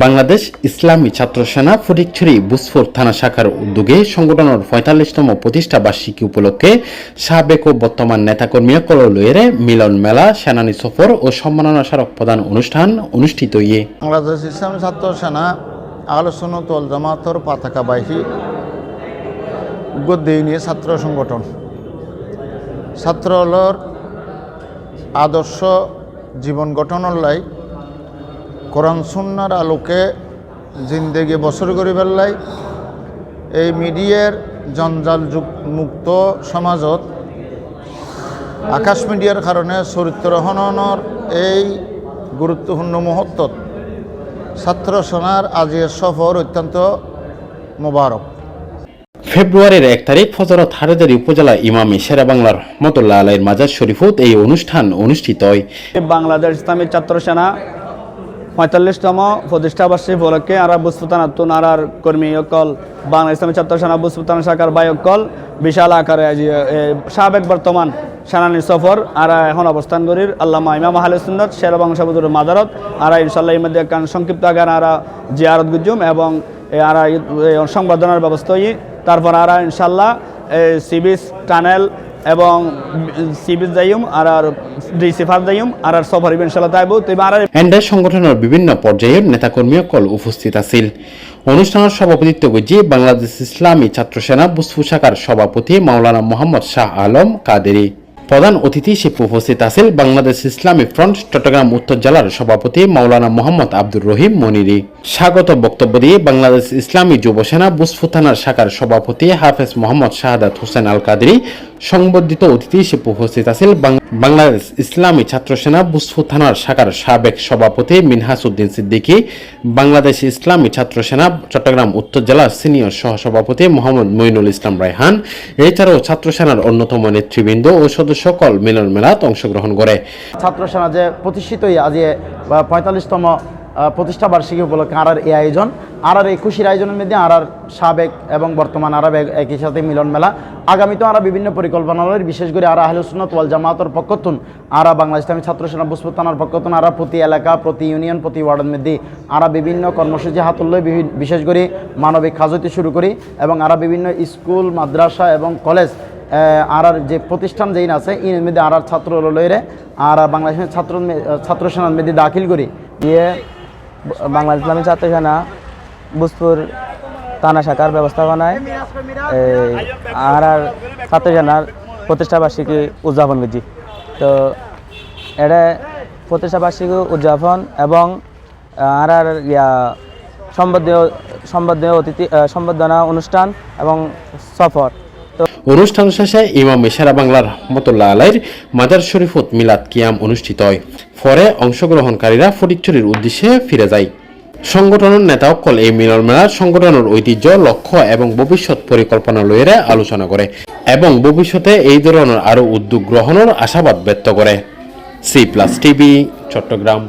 বাংলাদেশ ইসলামী ছাত্র সেনা ফটিকছড়ি বুসফোর থানা শাখার উদ্যোগে সংগঠনের ৪৫তম প্রতিষ্ঠা বার্ষিকী উপলক্ষে সাবেক ও বর্তমান নেতাকর্মীসকল লইয়ের মিলন মেলা, সেনানী সফর ও সম্মাননা স্মারক প্রদান অনুষ্ঠান অনুষ্ঠিত হয়ে বাংলাদেশ ইসলামী ছাত্র সেনা আহলে সুন্নাত ওয়াল জামাতর পতাকাবাহী গদ্দিনী ছাত্র সংগঠন ছাত্রলর আদর্শ জীবন গঠনের লাই কোরআন সুন্নার আলোকে জিন্দেগি বছর করিবার লাই এই মিডিয়ার জঞ্জাল মুক্ত সমাজত আকাশ মিডিয়ার কারণে চরিত্র হননের এই গুরুত্বপূর্ণ মুহূর্তত ছাত্র সেনার আজির সফর অত্যন্ত মোবারক। ফেব্রুয়ারির ১ তারিখ ফজরত হাটহাজারী উপজেলা ইমামে শেরেবাংলার রহমতুল্লাহ আলাইহির মাজার শরীফত এই অনুষ্ঠান অনুষ্ঠিত হয়। বাংলাদেশ ইসলামী ছাত্র সেনা ৪৫তম প্রতিষ্ঠা বার্ষিকী উপলক্ষে আরা বুসফুতানাতুন আরার কর্মী অকল বাংলাদেশ ইসলামী ছাত্র সেনা বুসফুতানা শাখার বায়কল বিশাল আকারে সাবেক বর্তমান সেনানী সফর আরা এখন অবস্থান করির আল্লামা ইমাম আহলে সুন্নাত শেরেবাংলা সাবুদুর মাদারত আরা ইনশাল্লাহ এর মধ্যে একখান সংক্ষিপ্ত আগান আরা জিয়ারত গুজুম এবং আরা সংবর্ধনার ব্যবস্থা হই। তারপর আরা ইনশাল্লাহ সিবিস টানেল এবং সিবিস যাইম আর ডিসিফার যাইম আর সফর ইনশাল্লাহ তাইব। এন্ডার সংগঠনের বিভিন্ন পর্যায়ের নেতাকর্মীসকল উপস্থিত আছিল। অনুষ্ঠানের সভাপতিত্ব করছে বাংলাদেশ ইসলামী ছাত্র সেনা বুসফু শাখার সভাপতি মাওলানা মোহাম্মদ শাহ আলম কাদেরি। প্রধান অতিথি হিসেবে উপস্থিত আছেন বাংলাদেশ ইসলামী ফ্রন্ট চট্টগ্রাম উত্তর জেলার সভাপতি মাওলানা মোহাম্মদ আব্দুর রহিম মনিরি। স্বাগত বক্তব্য দিয়ে বাংলাদেশ ইসলামী যুব সেনা বুসফু থানার শাখার সভাপতি হাফেজ মোহাম্মদ শাহাদাত হোসেন আল কাদেরি। সংবর্ধিত অতিথি হিসেবে উপস্থিত আছেন বাংলাদেশ ইসলামী ছাত্র সেনা বুসফু থানার শাখার সাবেক সভাপতি মিনহাস উদ্দিন সিদ্দিকী, বাংলাদেশ ইসলামী ছাত্র সেনা চট্টগ্রাম উত্তর জেলার সিনিয়র সহসভাপতি মোহাম্মদ মঈনুল ইসলাম রায়হান। এছাড়াও ছাত্র সেনার অন্যতম নেতৃবৃন্দ ও সদস্যসকল মিলন মেলাত অংশগ্রহণ করে। ছাত্র সেনা যে প্রতিষ্ঠিত আজ ৪৫তম প্রতিষ্ঠা বার্ষিকী উপলক্ষে আরার এই আয়োজন, আরার এই খুশির আয়োজনের মধ্যে আরার সাবেক এবং বর্তমান আরা একই সাথে মিলন মেলা। আগামীতেও আরা বিভিন্ন পরিকল্পনা বিশেষ করে আরা আহলে সুন্নাত ওয়াল জামাতর পক্ষতুন আরা বাংলাদেশ ইসলামী ছাত্র সেনা বুসফু থানার পক্ষতুন আরা প্রতি এলাকা, প্রতি ইউনিয়ন, প্রতি ওয়ার্ডের মধ্যে আরা বিভিন্ন কর্মসূচি হাতল্য বিশেষ করে মানবিক কাজ হতে শুরু করি এবং আরা বিভিন্ন স্কুল, মাদ্রাসা এবং কলেজ আরার যে প্রতিষ্ঠান যেই আছে এর মধ্যে আরার ছাত্র লইরে আর বাংলাদেশের ছাত্র সেনার মধ্যে দাখিল করি দিয়ে বাংলাদেশ ইসলামী ছাত্র সেনা বুসফুর থানা শাখার ব্যবস্থাপনায় আর ছাত্র সেনার প্রতিষ্ঠা বার্ষিকী উদযাপন করছি। তো এটা প্রতিষ্ঠা বার্ষিকী উদযাপন এবং আর সম্বর্ধনা অনুষ্ঠান এবং সফর। অনুষ্ঠান শেষে ইমামে শেরেবাংলার রহমতুল্লাহ আলাইহির মাজার শরীফত মিলাদ কিয়াম অনুষ্ঠিত হয়। পরে অংশগ্রহণকারীরা ফটিকছড়ির উদ্দেশ্যে ফিরে যায়। সংগঠনের নেতাসকল এই মিলন মেলার সংগঠনের ঐতিহ্য, লক্ষ্য এবং ভবিষ্যৎ পরিকল্পনা লইয়ে আলোচনা করে এবং ভবিষ্যতে এই ধরনের আরও উদ্যোগ গ্রহণের আশাবাদ ব্যক্ত করে। C+ TV Chittagong.